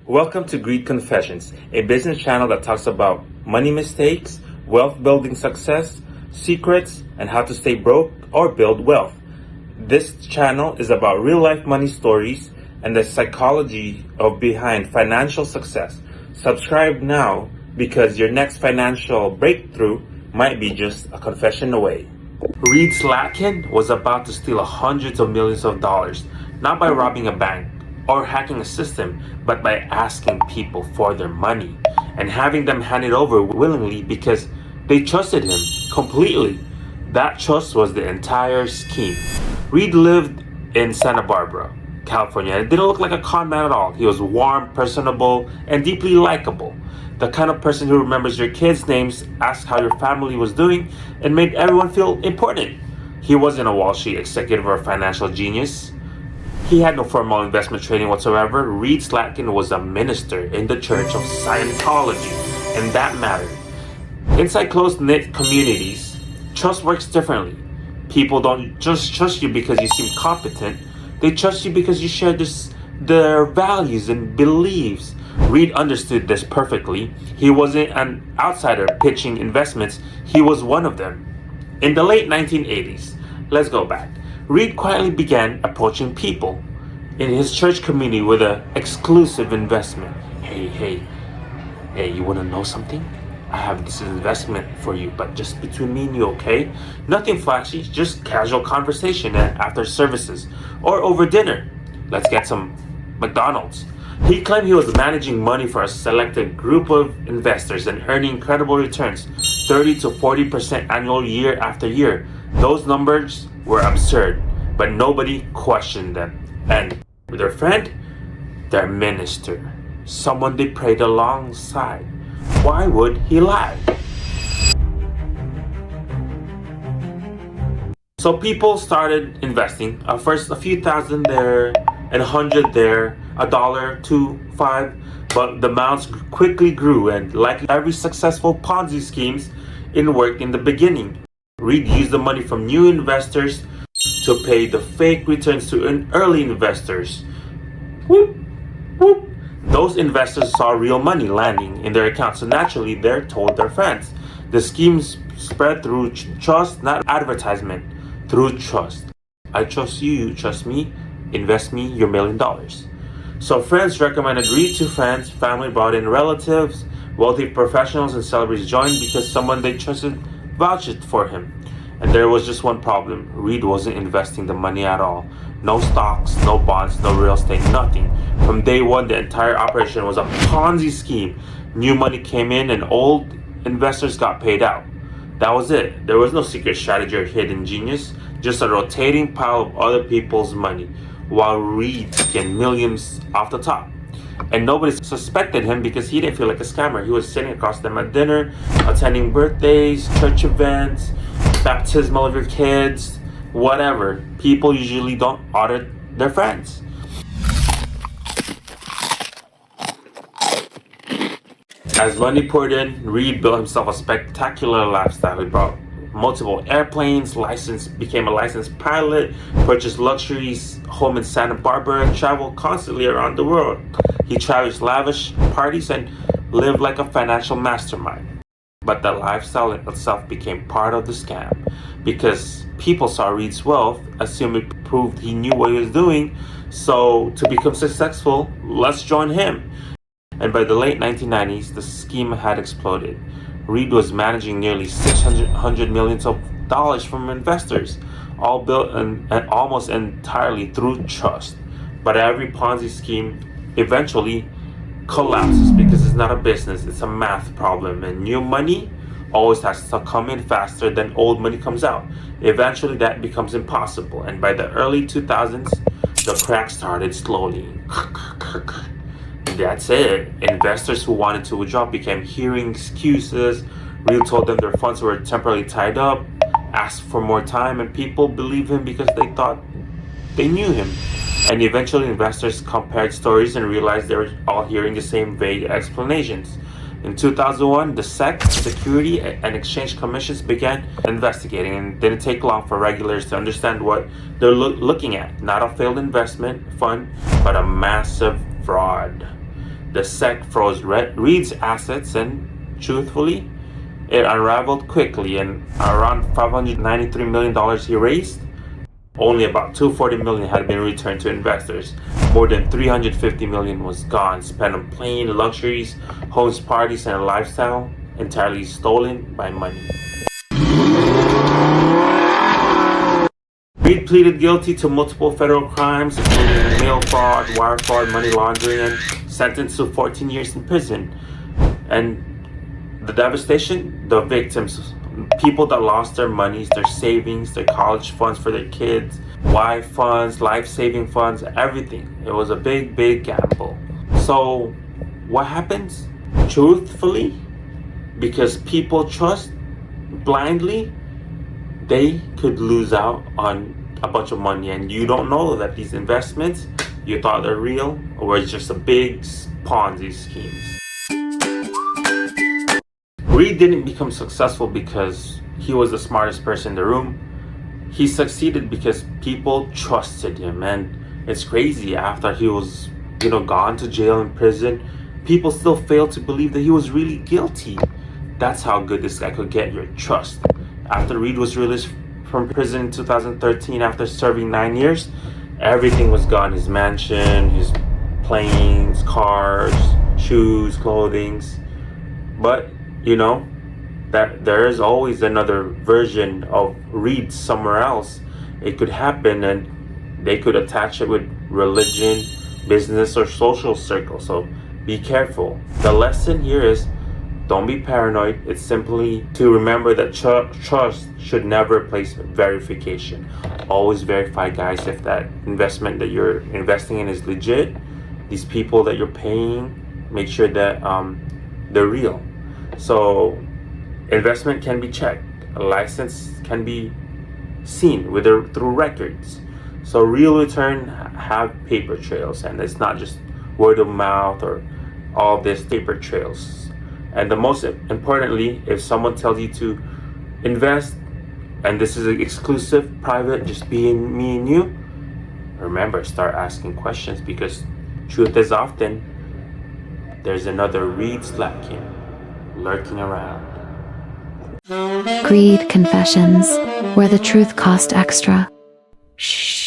Welcome to Greed Confessions, a business channel that talks about money mistakes, wealth building success, secrets, and how to stay broke or build wealth. This channel is about real life money stories and the psychology of behind financial success. Subscribe now because your next financial breakthrough might be just a confession away. Reed Slatkin was about to steal hundreds of millions of dollars, not by robbing a bank or hacking a system, but by asking people for their money and having them hand it over willingly because they trusted him completely. That trust was the entire scheme. Reed lived in Santa Barbara, California, and didn't look like a con man at all. He was warm, personable, and deeply likable. The kind of person who remembers your kids' names, asked how your family was doing, and made everyone feel important. He wasn't a Wall Street executive or a financial genius. He had no formal investment training whatsoever. Reed Slatkin was a minister in the Church of Scientology, and that mattered. Inside close-knit communities, trust works differently. People don't just trust you because you seem competent. They trust you because you share their values and beliefs. Reed understood this perfectly. He wasn't an outsider pitching investments. He was one of them. In the late 1980s, let's go back. Reed quietly began approaching people in his church community with an exclusive investment. Hey, you want to know something? I have this investment for you, but just between me and you, okay? Nothing flashy, just casual conversation after services or over dinner. Let's get some McDonald's. He claimed he was managing money for a selected group of investors and earning incredible returns, 30 to 40% annual year after year. Those numbers were absurd, but nobody questioned them. And with their friend, their minister, someone they prayed alongside. Why would he lie? So people started investing. First a few thousand there, and 100 there, $1, 2, 5, but the amounts quickly grew, and like every successful Ponzi schemes, it worked in the beginning. Reed used the money from new investors to pay the fake returns to early investors. Whoop, whoop. Those investors saw real money landing in their accounts, so naturally they told their friends. The schemes spread through trust, not advertisement, through trust. I trust you, you trust me, invest me your $1 million. So friends recommended Reed to friends, family brought in relatives, wealthy professionals and celebrities joined because someone they trusted vouched for him. And there was just one problem. Reed wasn't investing the money at all. No stocks, no bonds, no real estate, nothing. From day one, the entire operation was a Ponzi scheme. New money came in and old investors got paid out. That was it. There was no secret strategy or hidden genius, just a rotating pile of other people's money, while Reed gained millions off the top. And nobody suspected him because he didn't feel like a scammer. He was sitting across them at dinner, attending birthdays, church events, baptismal of your kids, whatever. People usually don't audit their friends. As money poured in, Reed built himself a spectacular lifestyle. He bought multiple airplanes, became a licensed pilot, purchased luxuries, home in Santa Barbara, and traveled constantly around the world. He traveled lavish parties and lived like a financial mastermind. But the lifestyle itself became part of the scam because people saw Reed's wealth, assumed it proved he knew what he was doing. So to become successful, let's join him. And by the late 1990s, the scheme had exploded. Reed was managing nearly $600 million from investors, all built and almost entirely through trust. But every Ponzi scheme eventually collapses because it's not a business, it's a math problem, and new money always has to come in faster than old money comes out. Eventually that becomes impossible, and by the early 2000s, the crack started slowly. That's it. Investors who wanted to withdraw began hearing excuses. Reed told them their funds were temporarily tied up, asked for more time, and people believed him because they thought they knew him. And eventually investors compared stories and realized they were all hearing the same vague explanations. In 2001, the SEC, Security and Exchange Commissions, began investigating, and it didn't take long for regulators to understand what they're looking at. Not a failed investment fund, but a massive fraud. The SEC froze Reed's assets, and truthfully, it unraveled quickly. And around $593 million he raised, only about $240 million had been returned to investors. More than $350 million was gone, spent on plane luxuries, homes, parties, and a lifestyle entirely stolen by money. Reed pleaded guilty to multiple federal crimes, including mail fraud, wire fraud, money laundering, and sentenced to 14 years in prison. And the devastation, the victims, people that lost their monies, their savings, their college funds for their kids, wife funds, life-saving funds, everything. It was a big, big gamble. So what happens? Truthfully, because people trust blindly, they could lose out on a bunch of money, and you don't know that these investments you thought they're real or it's just a big Ponzi schemes. Reed didn't become successful because he was the smartest person in the room. He succeeded because people trusted him, and it's crazy. After he was, gone to jail and prison, people still failed to believe that he was really guilty. That's how good this guy could get your trust. After Reed was released from prison in 2013 after serving 9 years, everything was gone. His mansion, his planes, cars, shoes, clothing. But that there is always another version of Reed somewhere else. It could happen, and they could attach it with religion, business, or social circle. So be careful. The lesson here is, don't be paranoid. It's simply to remember that trust should never replace verification. Always verify, guys, if that investment that you're investing in is legit. These people that you're paying, make sure that they're real. So investment can be checked. A license can be seen through records. So real return have paper trails, and it's not just word of mouth or all this paper trails. And the most importantly, if someone tells you to invest, and this is exclusive, private, just being me and you, remember, start asking questions, because truth is often there's another Reed Slatkin lurking around. Greed Confessions, where the truth cost extra. Shh.